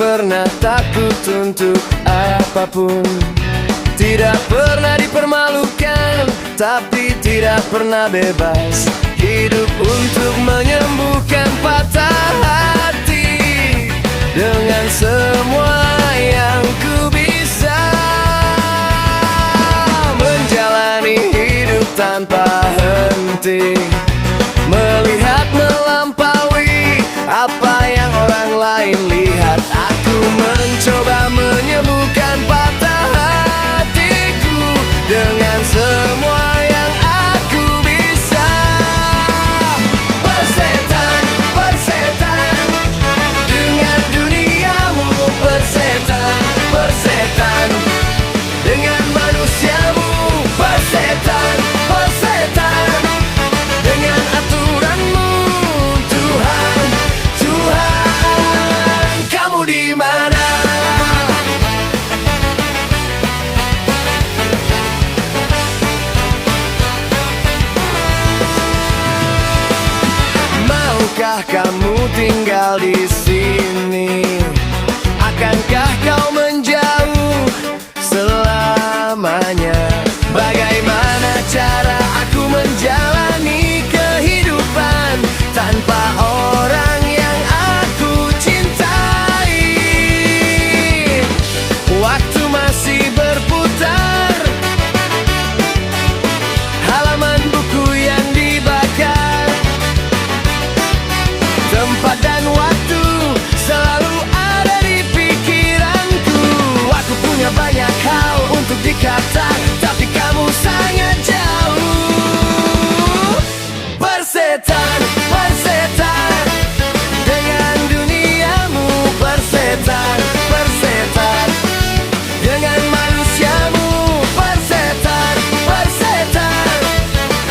pernah takut untuk apapun, tidak pernah dipermalukan, tapi tidak pernah bebas. Hidup untuk menyembuhkan patah hati dengan semua yang ku bisa. Menjalani hidup tanpa henti, melihat melampaui apa yang orang lain lihat. Aku mencoba menyembuhkan patah hatiku dengan semua yang aku bisa. Persetan, persetan dengan duniamu. Persetan, persetan dengan manusiamu. Persetan, persetan dengan aturanmu. Tuhan, Tuhan, kamu di mana? Maukah kamu tinggal di sini? Akankah kau menjauh selamanya? Bagaimana cara aku menjalani kehidupan tanpa orang yang aku cintai? Waktu masih berputar, halaman buku yang dibakar, tempat dan waktu selalu ada di pikiranku. Aku punya banyak hal untuk dikata, tapi kamu sangat jauh. Persetan, persetan dengan duniamu. Persetan, persetan dengan manusiamu. Persetan, persetan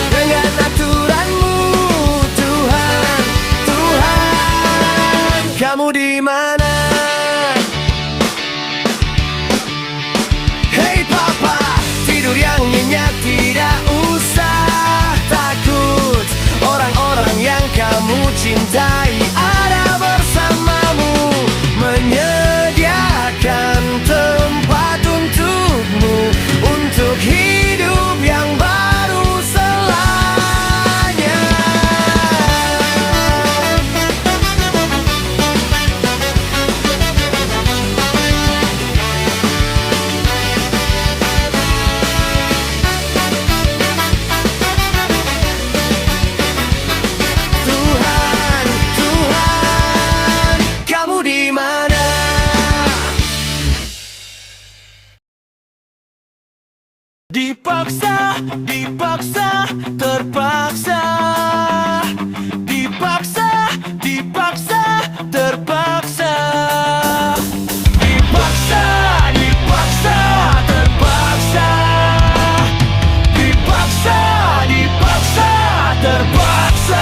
dengan aturanmu. Tuhan, Tuhan, kamu di mana? Hei papa, tidur yang nyenyak, tidak usah takut. Orang-orang yang kamu cintai ada bersamamu, menyediakan tempat untukmu, untuk hidup yang baru selamanya. Tuhan, Tuhan, kamu di mana? Dipaksa, dipaksa, terpaksa. Dipaksa, dipaksa, terpaksa. Dipaksa, dipaksa, terpaksa. Dipaksa, dipaksa, terpaksa.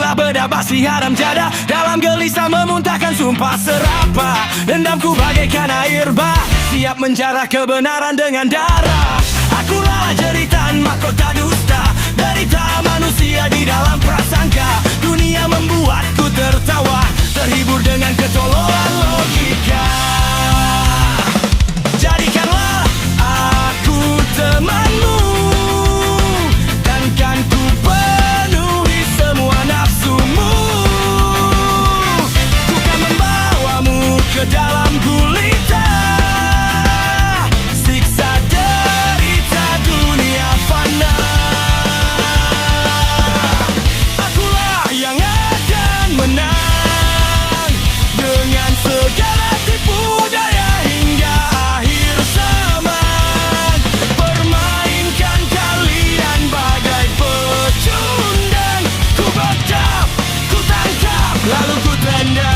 Itulah bedah basi haram jada, dalam gelisah memuntahkan sumpah serapah. Dendamku bagaikan air bah, siap menjarah kebenaran dengan darah. Akulah jeritan mahkota dusta, derita manusia di dalam prasangka. Dunia membuatku tertawa, terhibur dengan ketololan logika. Jadikanlah aku temanmu, dan kan ku penuhi semua nafsumu. Ku kan membawamu ke dalam gulita, siksa derita dunia fana. Akulah yang akan menang dengan segala tipu daya hingga akhir zaman. Permainkan kalian bagai pecundang. Ku bedap, ku tangkap, lalu ku tendang.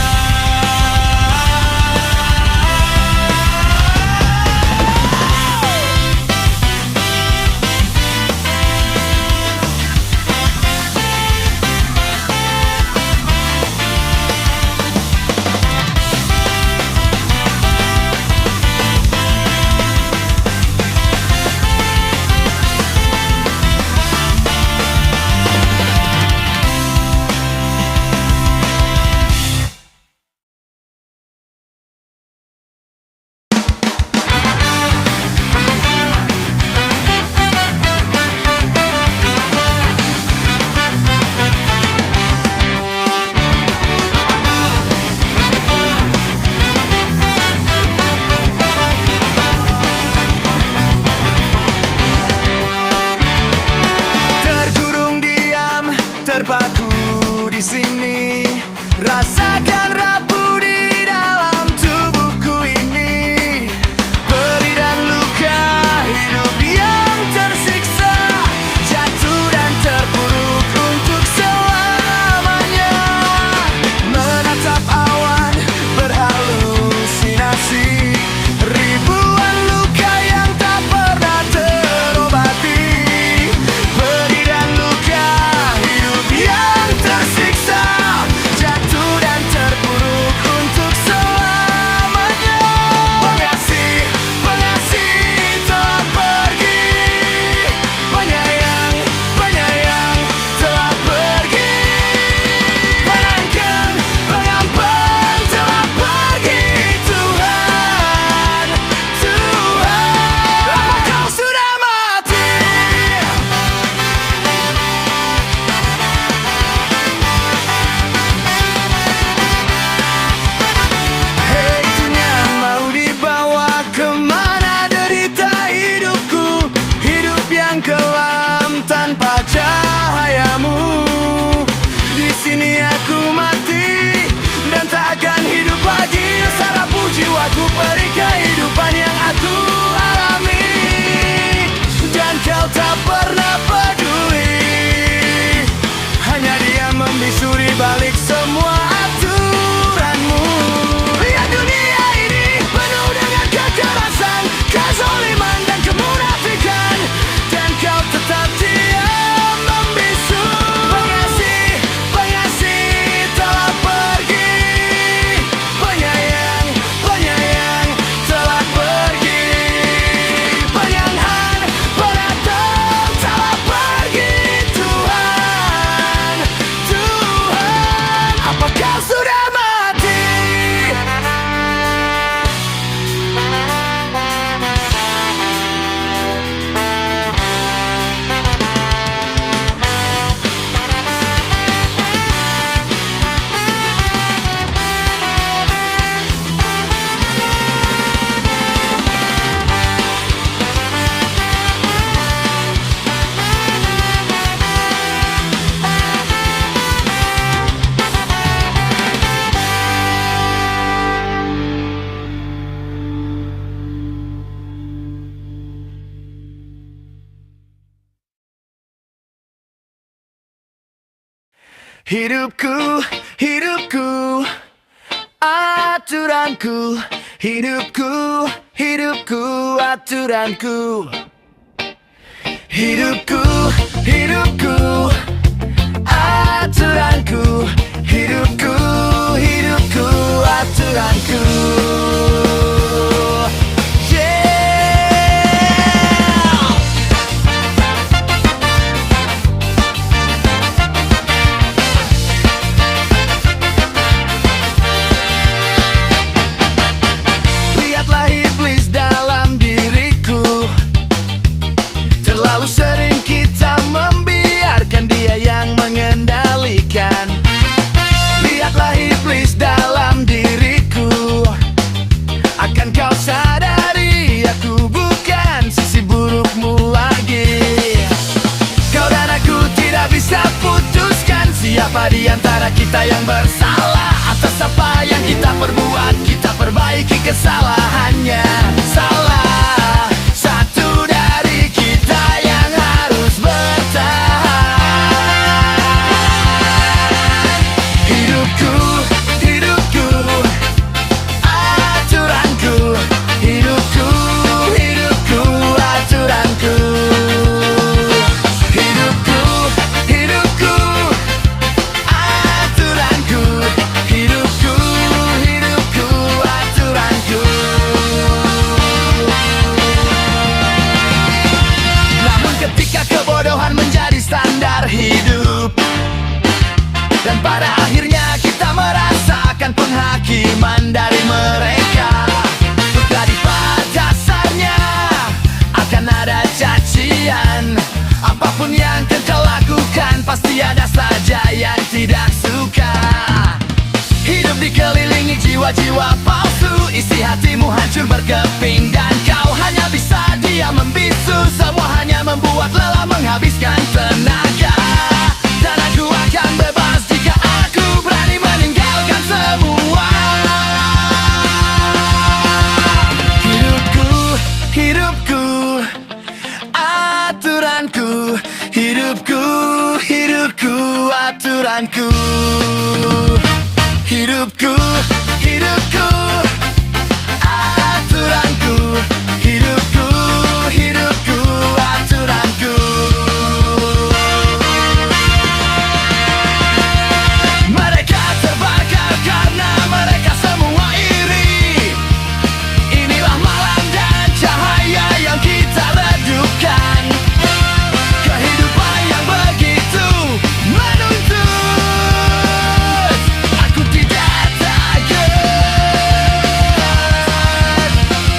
Terpaku di sini, rasakan rapuh di dalam tubuhku ini. Perih dan luka, hidup yang tersiksa, jatuh dan terpuruk untuk selamanya. Menatap awan berhalusinasi, ribuan luka yang tak pernah terobati. Perih dan luka, yang tersiksa, jatuh dan terpuruk untuk selamanya. Pengasih, pengasih telah pergi, penyayang, penyayang telah pergi, penangkan, pengampan telah pergi. Tuhan, Tuhan, apa kau sudah mati? Hei dunia, mau dibawa kemana derita hidupku? Hidup yang kelam tanpa cahayamu. Di sini aku mati dan tak akan hidup lagi. Sarapu jiwaku perih kehidupan yang aku alami, dan kau tak pernah peduli. Hanya dia membisu di balik semua aturanmu. Lihat dunia ini penuh dengan kekerasan, kezaliman dan kemunafikan, dan kau tetap diam membisu. Pengasih, pengasih telah pergi, penyayang, penyayang telah pergi, penyanghan, penatap telah pergi. Tuhan, Tuhan, apa kau sudah mati? Hidupku, hidupku, aturanku. Hidupku, hidupku, aturanku. Hidupku, hidupku, aturanku. aturanku, hidupku, hidupku, aturanku. Lihatlah iblis dalam diriku, terlalu sering kita membiarkan dia yang mengendalikan. Lihatlah iblis dalam diriku, akan kau sadari aku bukan sisi burukmu lagi. Kau dan aku tidak bisa putuskan siapa di antara kita yang bersalah atas apa yang kita perbuat. Kita perbaiki kesalahannya. Salah satu dari kita yang harus bertahan. Hidupku, hidupku, aturanku. Hidupku, hidupku, aturanku. Hidupku, hidupku, aturanku. Hidupku, hidupku, aturanku. Namun ketika kebodohan menjadi standar hidup, dan pada akhirnya kita merasakan penghakiman dari mereka, jadi pada dasarnya akan ada cacian. Apapun yang kau lakukan pasti ada saja yang tidak suka. Hidup dikelilingi jiwa-jiwa palsu, isi hatimu hancur berkeping, dan kau hanya bisa diam membisu. Semua hanya membuat lelah, menghabiskan tenaga. Dan aku akan bebas jika aku berani meninggalkan semua. Hidupku, hidupku, aturanku. Hidupku, hidupku, aturanku. Hidupku, hidupku, aturanku. Hidupku, hidupku, aturanku. Mereka terbakar karena mereka semua iri. Inilah malam dan cahaya yang kita redupkan. Kehidupan yang begitu menuntut, aku tidak takut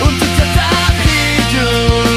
untuk tetap hidup.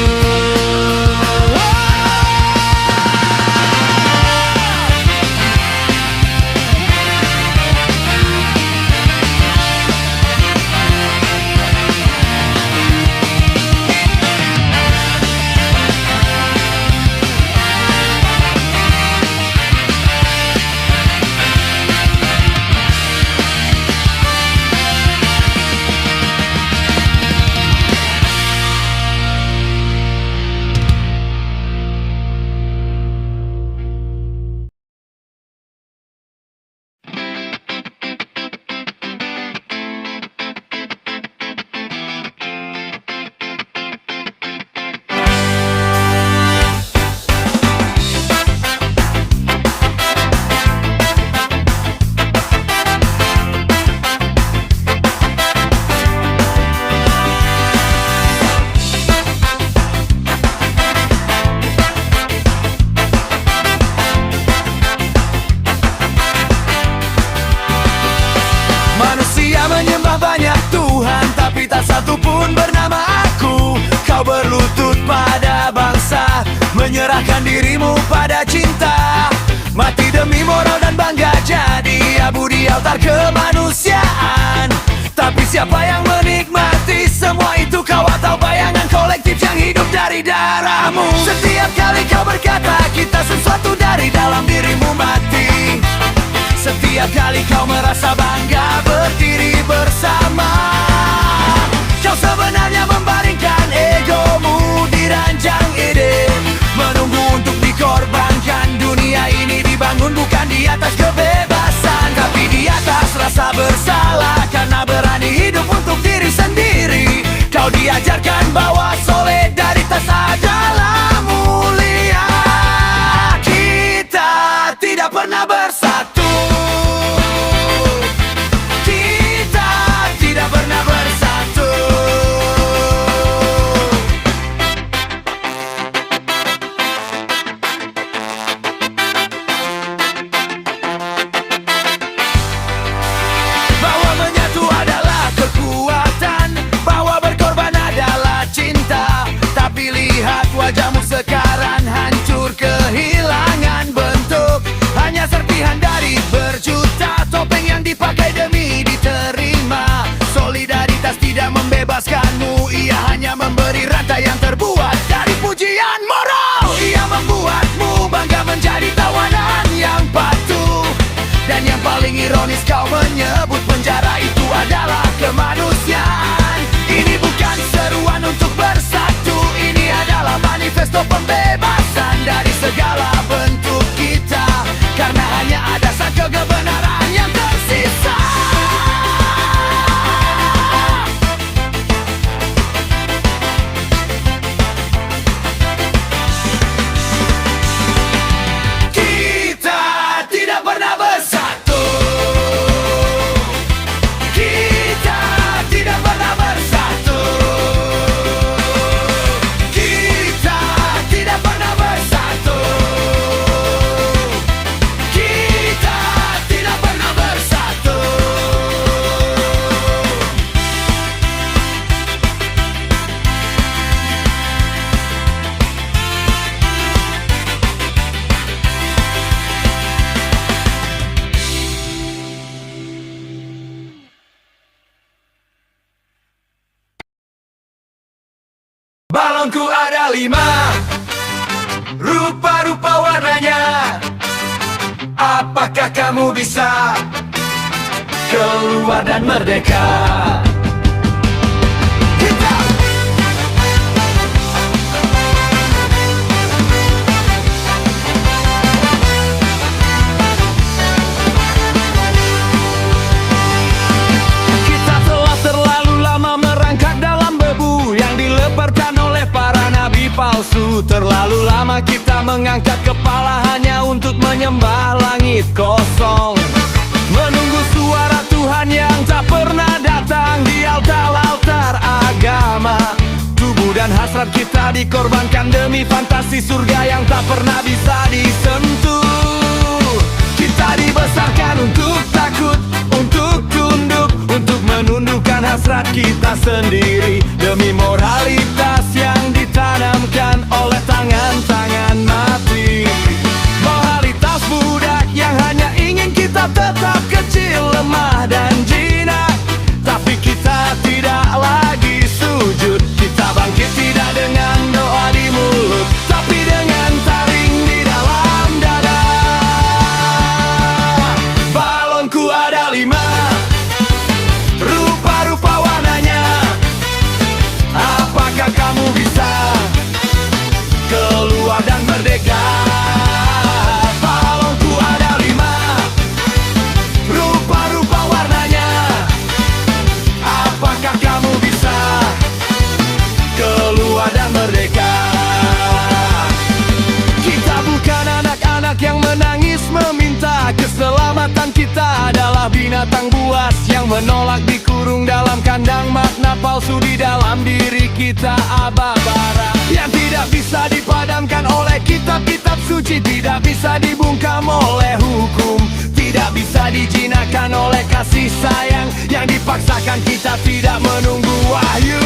Manusia menyembah banyak Tuhan, tapi tak satu pun bernama aku. Kau berlutut pada bangsa, menyerahkan dirimu pada cinta. Mati demi moral dan bangga jadi abu di altar kemanusiaan. Tapi siapa yang menikmati semua itu? Kau atau bayangan kolektif yang hidup dari darahmu? Setiap kali kau berkata kita sesuatu dari dalam dirimu mati. Setiap kali kau merasa bangga berdiri bersama, kau sebenarnya membaringkan egomu di ranjang ide, menunggu untuk dikorbankan. Dunia ini dibangun bukan di atas kebebasan, tapi di atas rasa bersalah. Karena berani hidup untuk diri sendiri, kau diajarkan bahwa solidaritas adalah mulia. Kita tidak pernah bersatu stop pembebasan dari segala bentuk kita, karena hanya ada satu kebenaran yang tersisa. Kita tidak pernah bersatu. Kita tidak pernah bersatu. Kita tidak pernah bersatu. Kita tidak pernah bersatu. Balonku ada 5, rupa-rupa warnanya. Apakah kamu bisa keluar dan merdeka? Kita Kita telah terlalu lama merangkak dalam bebu yang dileparkan oleh para nabi palsu. Terlalu lama kita mengangkat kepala hanya untuk menyembah langit kosong, menunggu suara Tuhan yang tak pernah datang di altar-altar agama. Tubuh dan hasrat kita dikorbankan demi fantasi surga yang tak pernah bisa disentuh. Kita dibesarkan untuk takut, untuk tunduk, untuk menundukkan hasrat kita sendiri demi moralitas yang ditanamkan oleh tangan-tangan mati. Moralitas budak yang hanya ingin kita tetap kecil, lemah dan jinak. Tapi kita tidak lagi sujud. Kita bangkit tidak dengan doa di mulut, tapi dengan taring di dalam dada. Balonku ada 5, rupa-rupa warnanya. Apakah kamu bisa keluar dan merdeka? Balonku ada 5, rupa-rupa warnanya. Apakah kamu bisa keluar dan merdeka? Kita bukan anak-anak yang menangis meminta keselamatan. Kita adalah binatang buas yang menolak dikurung dalam kandang makna palsu di dalam diri kita. Ababara yang tidak bisa dipadamkan oleh kitab-kitab suci, tidak bisa dibungkam oleh hukum, tidak bisa dijinakkan oleh kasih sayang yang dipaksakan. Kita tidak menunggu wahyu,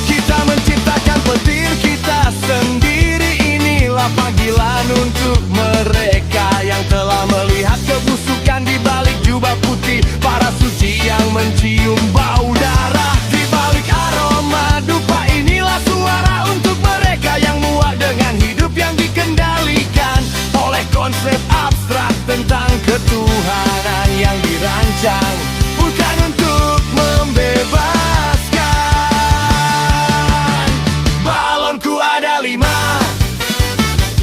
kita menciptakan petir kita sendiri. Inilah panggilan untuk mereka yang telah melihat kebusukan di balik jubah putih, para suci yang mencium bau darah di balik aroma dupa. Inilah suara untuk mereka yang muak dengan hidup yang dikendalikan oleh konsep abstrak tentang ketuhanan yang dirancang bukan untuk membebaskan. Balonku ada 5,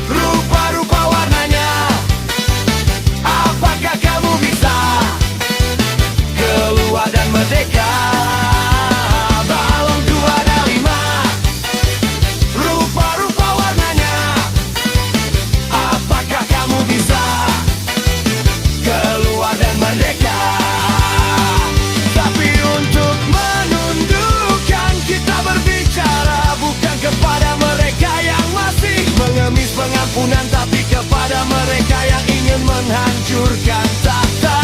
rupa-rupa warnanya. Apakah kamu bisa keluar dan merdeka? Balonku ada 5, rupa-rupa warnanya. Apakah kamu bisa keluar dan merdeka? Tapi untuk menundukkan kita berbicara bukan kepada mereka yang masih mengemis pengampunan, tapi kepada mereka yang ingin menghancurkan tahta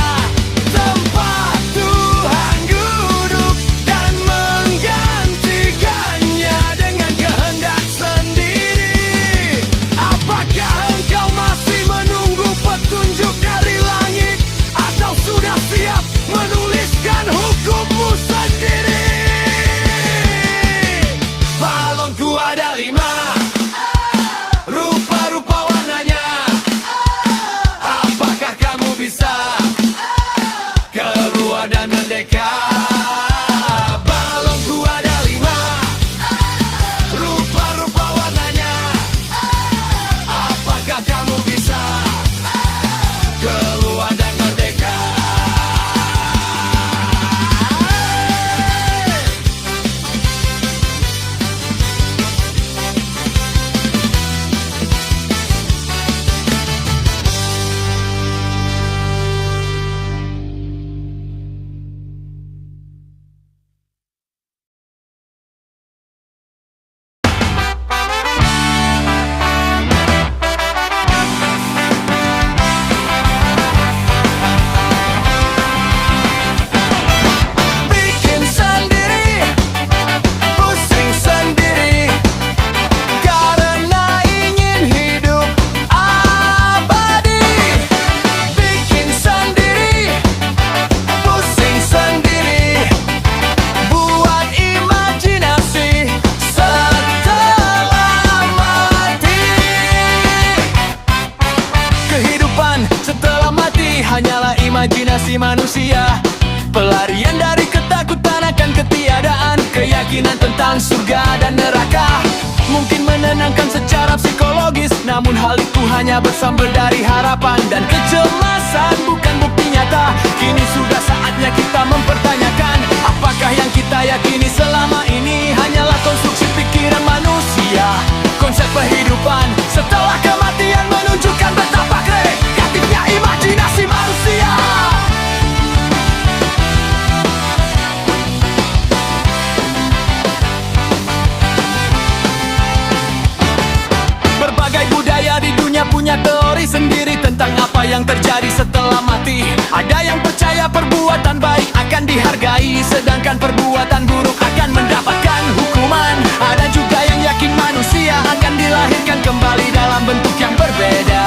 tempat Tuhan duduk dan menggantikannya dengan kehendak sendiri. Apakah engkau masih menunggu petunjuk dari langit, atau sudah siap menuliskan hukummu sendiri? Balonku ada 5, rupa-rupa warna. psikologi manusia. Pelarian dari ketakutan akan ketiadaan, keyakinan tentang surga dan neraka mungkin menenangkan secara psikologis, namun hal itu hanya bersumber dari harapan dan kecemasan, bukan bukti nyata. Kini sudah saatnya kita mempertanyakan, apakah yang kita yakini selama ini hanyalah konstruksi pikiran manusia. Konsep kehidupan setelah kematian menunjukkan betapa kreatifnya imajinasi manusia. Berbagai budaya di dunia punya teori sendiri tentang apa yang terjadi setelah mati. Ada yang percaya perbuatan baik akan dihargai, sedangkan perbuatan buruk akan mendapatkan hukuman. Ada juga yang yakin manusia akan dilahirkan kembali dalam bentuk yang berbeda.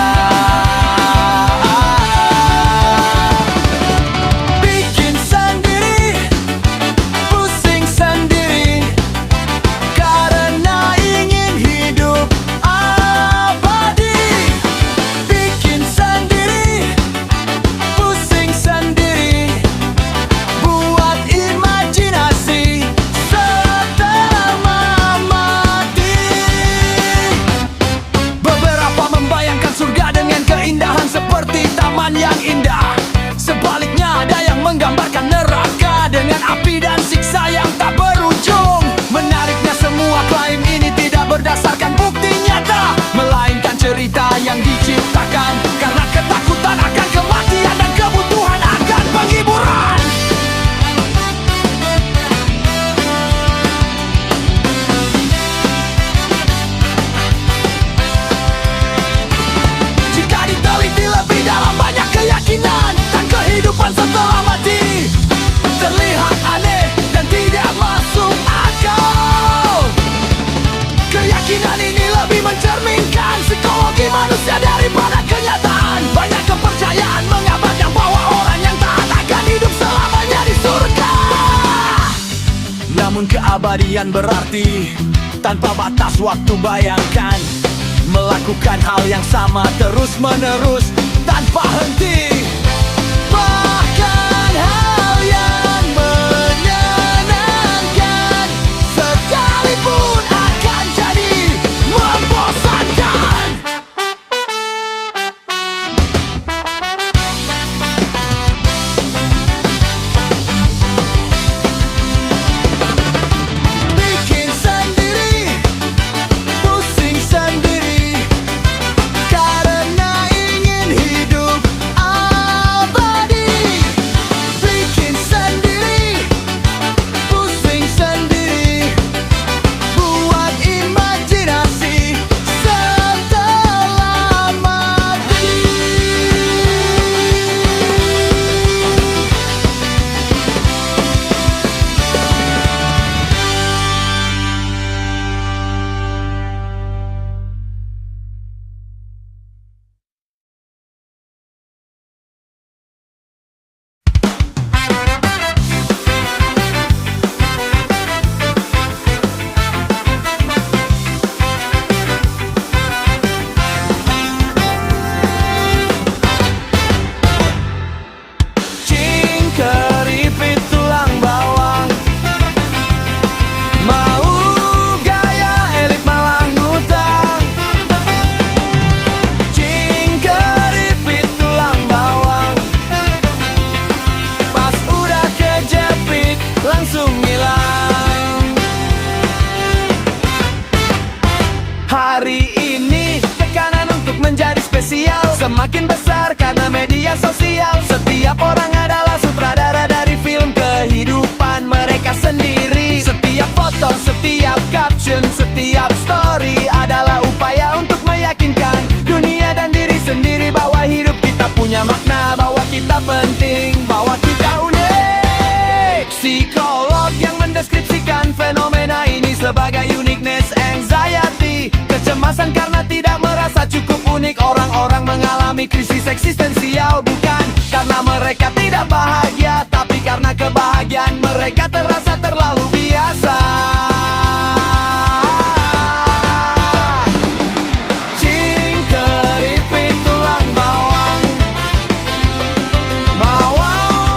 Bikin sendiri, pusing sendiri, karena ingin hidup abadi. Bikin sendiri, pusing sendiri, buat imajinasi setelah mati. Beberapa membayangkan surga dengan keindahan seperti taman yang indah. Sebaliknya ada yang menggambarkan neraka dengan api dan siksa yang tak berujung. Menariknya semua klaim ini tidak berdasarkan bukti nyata, melainkan cerita yang diciptakan karena ketakutan akan kematian dan kebutuhan akan penghiburan. Jika diteliti lebih dalam, banyak keyakinan dan kehidupan setelah mati terlihat aneh dan tidak masuk akal. Keyakinan ini lebih mencerminkan psikologi manusia daripada kenyataan. Banyak kepercayaan mengabarkan bahwa orang yang taat akan hidup selamanya di surga. Namun keabadian berarti tanpa batas waktu. Bayangkan melakukan hal yang sama terus menerus tanpa henti. Bahkan hal yang menyenangkan sekalipun akan jadi membosankan. Bikin sendiri, pusing sendiri, karena ingin hidup abadi. Bikin sendiri, pusing sendiri, buat imajinasi setelah mati. Cing keripit tulang bawang, mau gaya elit malah ngutang. Cing keripit tulang bawang, pas udah kejepit langsung hilang. Hari ini tekanan untuk menjadi spesial semakin besar karena media sosial. Setiap orang adalah sutradara dari film kehidupan mereka sendiri. Setiap foto, setiap caption, setiap story adalah upaya untuk meyakinkan dunia dan diri sendiri bahwa hidup kita punya makna, bahwa kita penting, bahwa kita unik. Psikolog yang mendeskripsikan fenomena ini sebagai uniqueness anxiety, kecemasan karena tidak merasa cukup unik. Orang-orang mengalami krisis eksistensial bukan karena mereka tidak bahagia, tapi karena kebahagiaan mereka terasa terlalu biasa. Cing keripit tulang bawang, bawang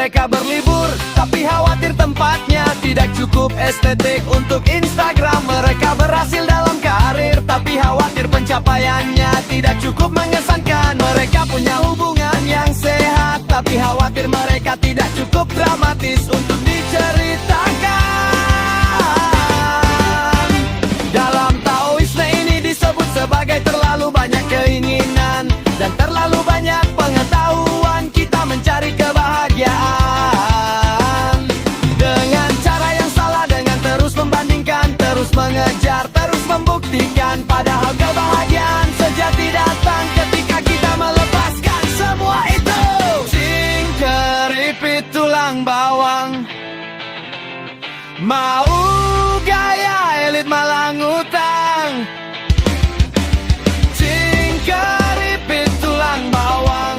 mereka berlibur, tapi khawatir tempatnya tidak cukup estetik untuk Instagram. Mereka berhasil dalam karir, tapi khawatir pencapaiannya tidak cukup mengesankan. Mereka punya hubungan yang sehat, tapi khawatir mereka tidak cukup dramatis untuk diceritakan. Dalam Taoisme ini disebut sebagai terlalu banyak keinginan dan terlalu banyak pengetahuan. Kita mencari kebahagiaan dengan cara yang salah, dengan terus membandingkan, terus mengejar, terus membuktikan. Padahal kebahagiaan sejati datang ketika kita melepaskan semua itu. Cing keripit tulang bawang, mau gaya elit malah ngutang. Cing keripit tulang bawang,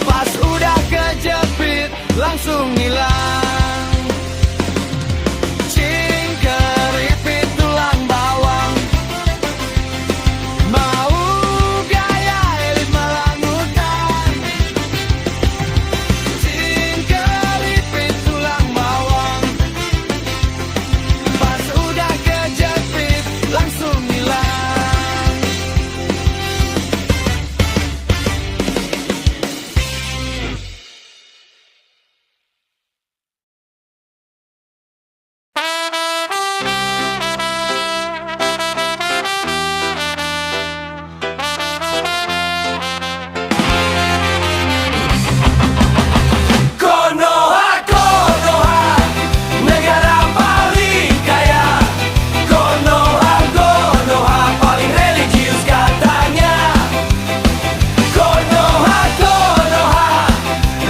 pas udah kejepit langsung hilang. Cing keripit tulang bawang, mau gaya elit malah ngutang. Cing keripit tulang bawang, pas udah kejepit langsung hilang. Konoha, Konoha, negara paling kaya. Konoha, Konoha, paling religius katanya. Konoha, Konoha,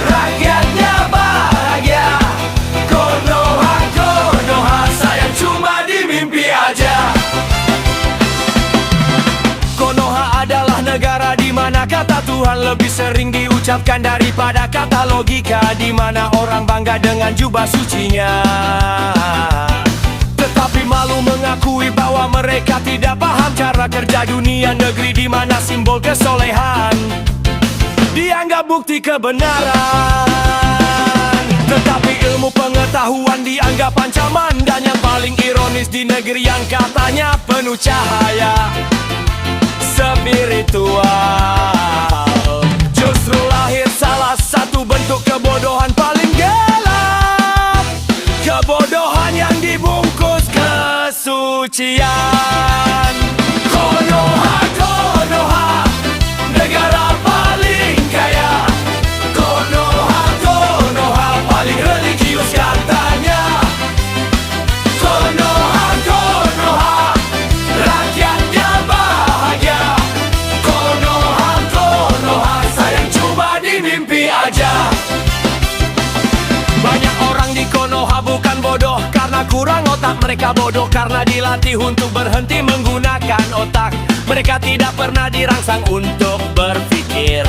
rakyatnya bahagia. Konoha, Konoha, sayang cuma di mimpi aja. Konoha adalah negara di mana kata Tuhan lebih sering diucapkan daripada kata logika, di mana orang bangga dengan jubah sucinya, tetapi malu mengakui bahwa mereka tidak paham cara kerja dunia. Negeri di mana simbol kesolehan dianggap bukti kebenaran, tetapi ilmu pengetahuan dianggap ancaman. Dan yang paling ironis, di negeri yang katanya penuh cahaya spiritual, justru lahir salah satu bentuk kebodohan paling gelap. Kebodohan yang dibungkus kesucian. Konoha, Konoha, negara paling kaya. Konoha, Konoha, paling religius katanya. Konoha, Konoha, rakyatnya bahagia. Konoha, Konoha, sayang cuma di mimpi aja. Banyak orang di Konoha bukan bodoh karena kurang otak. Mereka bodoh karena dilatih untuk berhenti menggunakan otak. Mereka tidak pernah dirangsang untuk berpikir.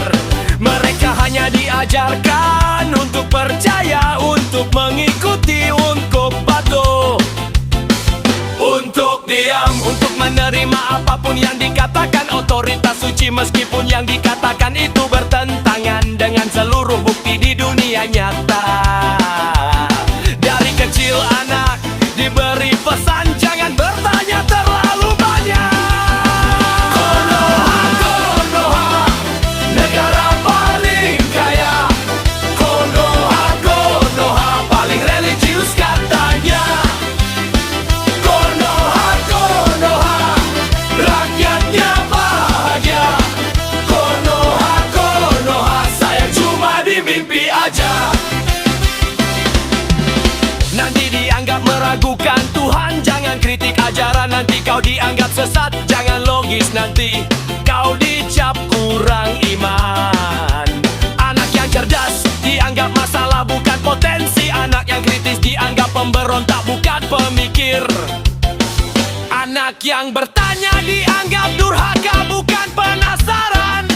Mereka hanya diajarkan untuk percaya, untuk mengikuti, untuk patuh, untuk diam, untuk menerima apapun yang dikatakan otoritas suci, meskipun yang dikatakan itu bertentangan dengan seluruh bukti di dunia nyata. Dari kecil anak diberi pesan jangan bertanya terlalu banyak. Konoha, Konoha, negara paling kaya. Konoha, Konoha, paling religius katanya. Konoha, Konoha, rakyatnya bahagia. Konoha, Konoha, sayang cuma di mimpi aja. Nanti dianggap meragukan Tuhan, jangan kritik ajaran. Nanti kau dianggap sesat, jangan logis. Nanti kau dicap kurang iman. Anak yang cerdas dianggap masalah bukan potensi. Anak yang kritis dianggap pemberontak bukan pemikir. Anak yang bertanya dianggap durhaka bukan penasaran.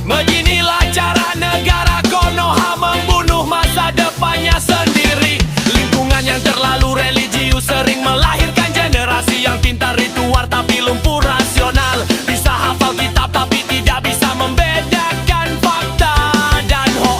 Beginilah cara negara Konoha membunuh masa depannya sendiri. Lingkungan yang terlalu religius sering melahirkan generasi yang pintar ritual tapi lumpuh rasional. Bisa hafal kitab tapi tidak bisa membedakan fakta dan hoax.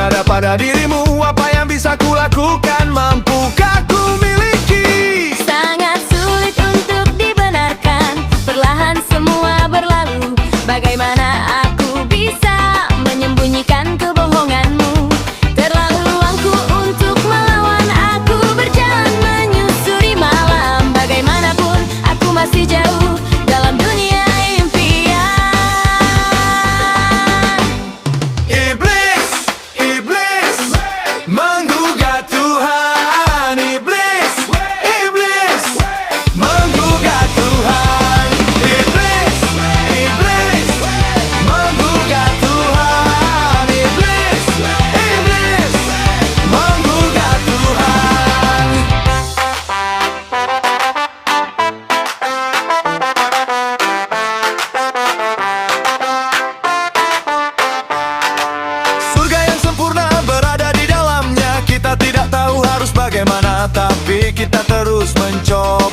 ada pada dirimu? Apa yang bisa kulakukan? Mampukah ku miliki? Sangat sulit untuk dibenarkan, perlahan semua berlalu. Bagaimana aku bisa menyembunyikan kebohonganmu? Terlalu angku untuk melawan, aku berjalan menyusuri malam. Bagaimanapun aku masih jauh dalam dunia impian. Iblis, iblis, menggugat Tuhan. Iblis, iblis, menggugat Tuhan. Iblis, iblis, menggugat Tuhan. Iblis, iblis, menggugat Tuhan. Surga yang sempurna berada di dalamnya. Kita tidak tahu harus bagaimana, tapi kita terus mencoba.